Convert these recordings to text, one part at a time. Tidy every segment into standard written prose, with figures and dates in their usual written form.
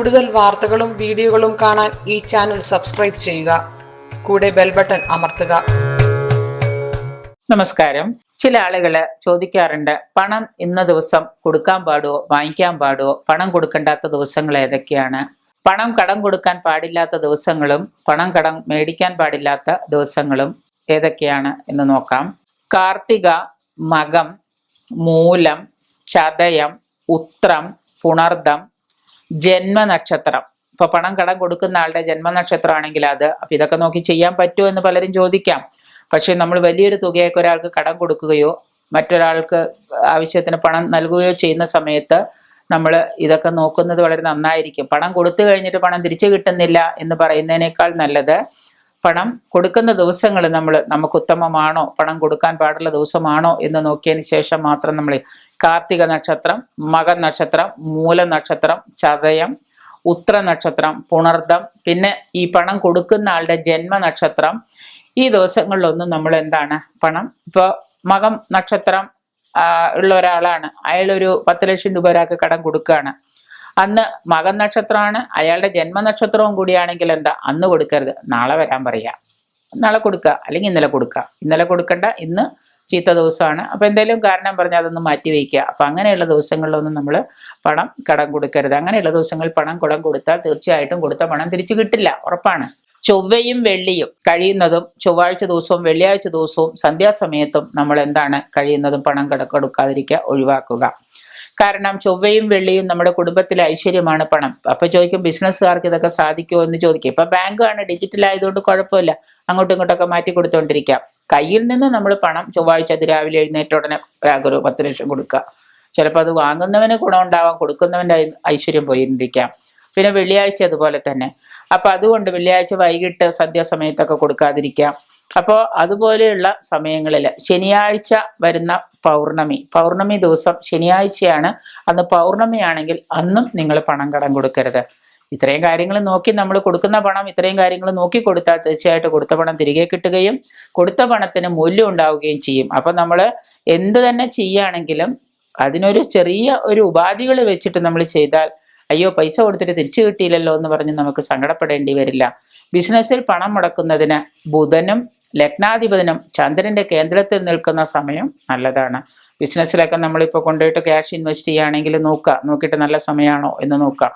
കൂടുതൽ വാർത്തകളും വീഡിയോകളും കാണാൻ ഈ ചാനൽ സബ്സ്ക്രൈബ് ചെയ്യുക. കൂടെ ബെൽ ബട്ടൺ അമർത്തുക. നമസ്കാരം. ചില ആളുകള് ചോദിക്കാറുണ്ട്, പണം ഇന്ന ദിവസം കൊടുക്കാൻ പാടുവോ, വാങ്ങിക്കാൻ പാടുവോ, പണം കൊടുക്കേണ്ടാത്ത ദിവസങ്ങൾ ഏതൊക്കെയാണ്, പണം കടം കൊടുക്കാൻ പാടില്ലാത്ത ദിവസങ്ങളും പണം കടം മേടിക്കാൻ പാടില്ലാത്ത ദിവസങ്ങളും ഏതൊക്കെയാണ് എന്ന് നോക്കാം. കാർത്തിക, മകം, മൂലം, ചതയം, ഉത്രം, പുണർദം, ജന്മനക്ഷത്രം. ഇപ്പൊ പണം കടം കൊടുക്കുന്ന ആളുടെ ജന്മനക്ഷത്രം ആണെങ്കിൽ അപ്പൊ ഇതൊക്കെ നോക്കി ചെയ്യാൻ പറ്റുമോ എന്ന് പലരും ചോദിക്കാം. പക്ഷെ നമ്മൾ വലിയൊരു തുകയൊക്കെ ഒരാൾക്ക് കടം കൊടുക്കുകയോ മറ്റൊരാൾക്ക് ആവശ്യത്തിന് പണം നൽകുകയോ ചെയ്യുന്ന സമയത്ത് നമ്മൾ ഇതൊക്കെ നോക്കുന്നത് വളരെ നന്നായിരിക്കും. പണം കൊടുത്തു കഴിഞ്ഞിട്ട് പണം തിരിച്ചു കിട്ടുന്നില്ല എന്ന് പറയുന്നതിനേക്കാൾ നല്ലത് പണം കൊടുക്കുന്ന ദിവസങ്ങൾ നമുക്ക് ഉത്തമമാണോ, പണം കൊടുക്കാൻ പാടുള്ള ദിവസമാണോ എന്ന് നോക്കിയതിന് ശേഷം മാത്രം നമ്മൾ കാർത്തിക നക്ഷത്രം, മക നക്ഷത്രം, മൂല നക്ഷത്രം, ചതയം, ഉത്ര നക്ഷത്രം, പുണർദം, പിന്നെ ഈ പണം കൊടുക്കുന്ന ആളുടെ ജന്മനക്ഷത്രം, ഈ ദിവസങ്ങളിലൊന്നും നമ്മൾ എന്താണ് പണം ഇപ്പോൾ മകം നക്ഷത്രം ഉള്ള ഒരാളാണ്, അയാളൊരു 10 ലക്ഷം രൂപ ഒരാൾക്ക് കടം കൊടുക്കുകയാണ്. അന്ന് മകൻ നക്ഷത്രമാണ്, അയാളുടെ ജന്മനക്ഷത്രവും കൂടിയാണെങ്കിൽ അന്ന് കൊടുക്കരുത്, നാളെ വരാൻ പറയാ, നാളെ കൊടുക്കുക, അല്ലെങ്കിൽ ഇന്നലെ കൊടുക്കുക. ഇന്നലെ കൊടുക്കണ്ട, ഇന്ന് ചീത്ത ദിവസമാണ്, അപ്പൊ എന്തെങ്കിലും കാരണം പറഞ്ഞാൽ അതൊന്ന് മാറ്റി വയ്ക്കുക. അപ്പൊ അങ്ങനെയുള്ള ദിവസങ്ങളിലൊന്നും നമ്മൾ പണം കടം കൊടുക്കരുത്. അങ്ങനെയുള്ള ദിവസങ്ങളിൽ പണം കടം കൊടുത്താൽ തീർച്ചയായിട്ടും കൊടുത്ത പണം തിരിച്ചു കിട്ടില്ല, ഉറപ്പാണ്. ചൊവ്വയും വെള്ളിയും കഴിയുന്നതും ചൊവ്വാഴ്ച ദിവസവും വെള്ളിയാഴ്ച ദിവസവും സന്ധ്യാസമയത്തും നമ്മൾ കഴിയുന്നതും പണം കൊടുക്കാതിരിക്കുക, ഒഴിവാക്കുക. കാരണം ചൊവ്വയും വെള്ളിയും നമ്മുടെ കുടുംബത്തിലെ ഐശ്വര്യമാണ് പണം. അപ്പൊ ചോദിക്കും, ബിസിനസ്സുകാർക്ക് ഇതൊക്കെ സാധിക്കുമോ എന്ന് ചോദിക്കും. ഇപ്പൊ ബാങ്കാണ്, ഡിജിറ്റൽ ആയതുകൊണ്ട് കുഴപ്പമില്ല, അങ്ങോട്ടും ഇങ്ങോട്ടൊക്കെ മാറ്റി കൊടുത്തോണ്ടിരിക്കാം. കയ്യിൽ നിന്ന് നമ്മൾ പണം ചൊവ്വാഴ്ച രാവിലെ എഴുന്നേറ്റ ഉടനെ ഒരു 10 ലക്ഷം കൊടുക്കുക. ചിലപ്പോൾ അത് വാങ്ങുന്നവന് ഗുണമുണ്ടാവാം, കൊടുക്കുന്നവന്റെ ഐശ്വര്യം പോയിരിക്കാം. പിന്നെ വെള്ളിയാഴ്ച അതുപോലെ തന്നെ. അപ്പൊ അതുകൊണ്ട് വെള്ളിയാഴ്ച വൈകിട്ട് സന്ധ്യാസമയത്തൊക്കെ കൊടുക്കാതിരിക്കാം. അപ്പോൾ അതുപോലെയുള്ള സമയങ്ങളിൽ ശനിയാഴ്ച വരുന്ന പൗർണമി ദിവസം ശനിയാഴ്ചയാണ്, അന്ന് പൗർണമിയാണെങ്കിൽ അന്നും നിങ്ങൾ പണം കടം കൊടുക്കരുത്. ഇത്രയും കാര്യങ്ങൾ നോക്കി നമ്മൾ കൊടുക്കുന്ന പണം ഇത്രയും കാര്യങ്ങൾ നോക്കി കൊടുത്താൽ തീർച്ചയായിട്ടും കൊടുത്ത പണം തിരികെ കിട്ടുകയും കൊടുത്ത പണത്തിന് മൂല്യം ഉണ്ടാവുകയും ചെയ്യും. അപ്പൊ നമ്മൾ എന്ത് തന്നെ ചെയ്യുകയാണെങ്കിലും അതിനൊരു ചെറിയ ഒരു ഉപാധികൾ വെച്ചിട്ട് നമ്മൾ ചെയ്താൽ, അയ്യോ പൈസ കൊടുത്തിട്ട് തിരിച്ചു കിട്ടിയില്ലല്ലോ എന്ന് പറഞ്ഞ് നമുക്ക് സങ്കടപ്പെടേണ്ടി വരില്ല. ബിസിനസ്സിൽ പണം മുടക്കുന്നതിന് ബുധനും ലഗ്നാധിപതിനും ചന്ദ്രന്റെ കേന്ദ്രത്തിൽ നിൽക്കുന്ന സമയം നല്ലതാണ്. ബിസിനസ്സിലൊക്കെ നമ്മളിപ്പോൾ കൊണ്ടുപോയിട്ട് ക്യാഷ് ഇൻവെസ്റ്റ് ചെയ്യുകയാണെങ്കിൽ നോക്കിയിട്ട് നല്ല സമയമാണോ എന്ന് നോക്കുക.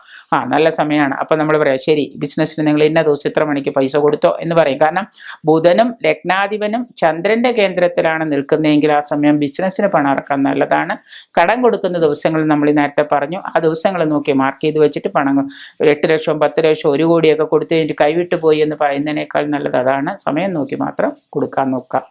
നല്ല സമയമാണ്. അപ്പൊ നമ്മൾ പറയാം, ശരി ബിസിനസ്സിന് നിങ്ങൾ ഇന്ന ദിവസം ഇത്ര മണിക്ക് പൈസ കൊടുത്തോ എന്ന് പറയും. കാരണം ബുധനും ലഗ്നാധിപനും ചന്ദ്രന്റെ കേന്ദ്രത്തിലാണ് നിൽക്കുന്നതെങ്കിൽ ആ സമയം ബിസിനസ്സിന് പണം ഇറക്കാൻ നല്ലതാണ്. കടം കൊടുക്കുന്ന ദിവസങ്ങൾ നമ്മൾ നേരത്തെ പറഞ്ഞു, ആ ദിവസങ്ങൾ നോക്കി മാർക്ക് ചെയ്ത് വെച്ചിട്ട് പണം 8 ലക്ഷം 10 ലക്ഷം 1 കോടിയൊക്കെ കൊടുത്തു കഴിഞ്ഞിട്ട് കൈവിട്ടു പോയി എന്ന് പറയുന്നതിനേക്കാൾ നല്ലത് അതാണ്. സമയം നോക്കി മാത്രം കൊടുക്കാൻ നോക്കുക.